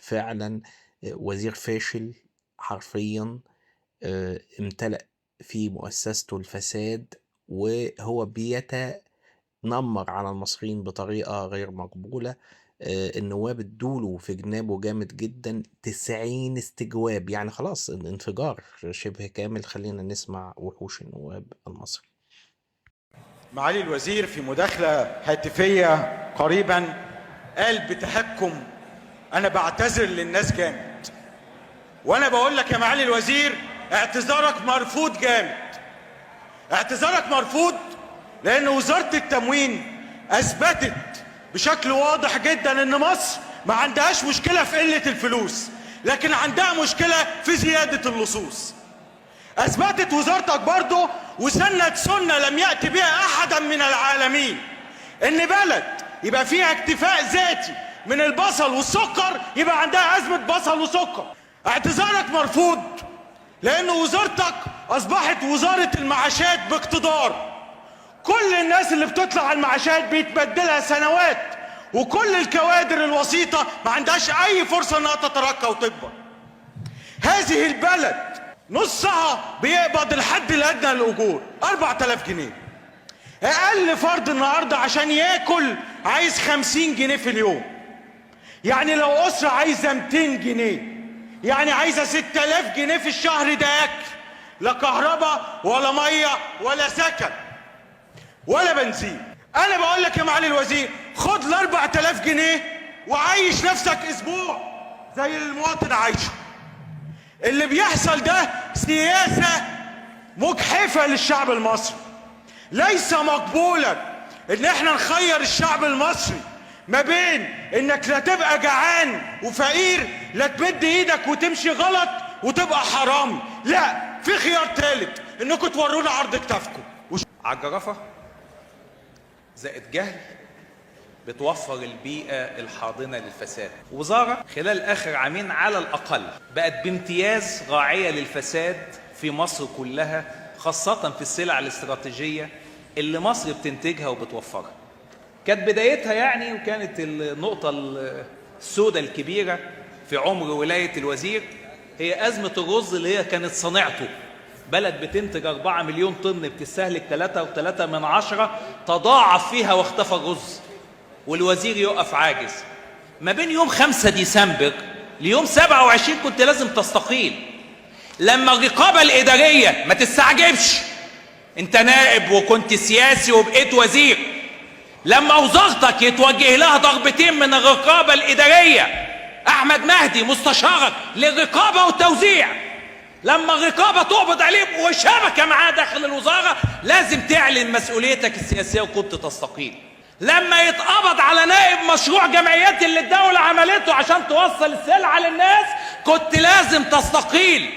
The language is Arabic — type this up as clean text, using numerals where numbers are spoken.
فعلا وزير فاشل حرفيا، امتلأ في مؤسسته الفساد، وهو بيتنمر على المصريين بطريقة غير مقبولة. النواب ادوله في جنابه جامد جدا، 90 استجواب، يعني خلاص الانفجار شبه كامل. خلينا نسمع وحوش النواب المصري. معالي الوزير في مداخلة هاتفية قريبا قال بتهكم: أنا بعتذر للناس جامد. وأنا بقول لك يا معالي الوزير، اعتذارك مرفوض جامد. اعتذارك مرفوض لأن وزارة التموين أثبتت بشكل واضح جدا إن مصر ما عندهاش مشكلة في قلة الفلوس، لكن عندها مشكلة في زيادة اللصوص. أثبتت وزارتك برضو وسنت سنة لم يأتي بها أحدا من العالمين، إن بلد يبقى فيها اكتفاء ذاتي من البصل والسكر يبقى عندها أزمة بصل وسكر. اعتذارك مرفوض لأن وزارتك أصبحت وزارة المعاشات باقتدار. كل الناس اللي بتطلع على المعاشات بيتبدلها سنوات، وكل الكوادر الوسيطة ما عندهاش أي فرصة إنها تترقى وتكبر. هذه البلد نصها بيقبض الحد الأدنى للأجور 4000 جنيه. أقل فرد النهاردة عشان ياكل عايز 50 جنيه في اليوم. يعني لو أسرة عايزة 200 جنيه، يعني عايزة 6000 جنيه في الشهر، ده أكل، لا كهرباء ولا مية ولا سكن ولا بنزين. أنا بقول لك يا معالي الوزير، خد ال 4000 جنيه وعيش نفسك أسبوع زي المواطن عايشه. اللي بيحصل ده سياسة مجحفة للشعب المصري. ليس مقبولا ان احنا نخير الشعب المصري ما بين انك لا تبقى جعان وفقير، لا تمد ايدك وتمشي غلط وتبقى حرامي. لا، في خيار ثالث، انكم تورونا عرض كتافكم. عالجرافة زائد جهل بتوفر البيئة الحاضنة للفساد. وزارة خلال آخر عامين على الأقل بقت بامتياز راعية للفساد في مصر كلها، خاصة في السلع الاستراتيجية اللي مصر بتنتجها وبتوفرها. كانت بدايتها يعني، وكانت النقطة السوداء الكبيرة في عمر ولاية الوزير هي أزمة الرز اللي هي كانت صناعته. بلد بتنتج 4 مليون طن بتستهلك 3.3، تضاعف فيها واختفى الرز، والوزير يقف عاجز. ما بين يوم 5 ديسمبر ليوم 27 كنت لازم تستقيل. لما الرقابة الإدارية، ما تستعجبش، انت نائب وكنت سياسي وبقيت وزير، لما وزارتك يتوجه لها ضربتين من الرقابة الإدارية، أحمد مهدي مستشارك للرقابة والتوزيع، لما الرقابة تقبض عليه وشبكة معاه داخل الوزارة، لازم تعلن مسؤوليتك السياسية وكنت تستقيل. لما يتقبض على نائب مشروع جمعيات اللي الدولة عملته عشان توصل السلعة للناس، كنت لازم تستقيل.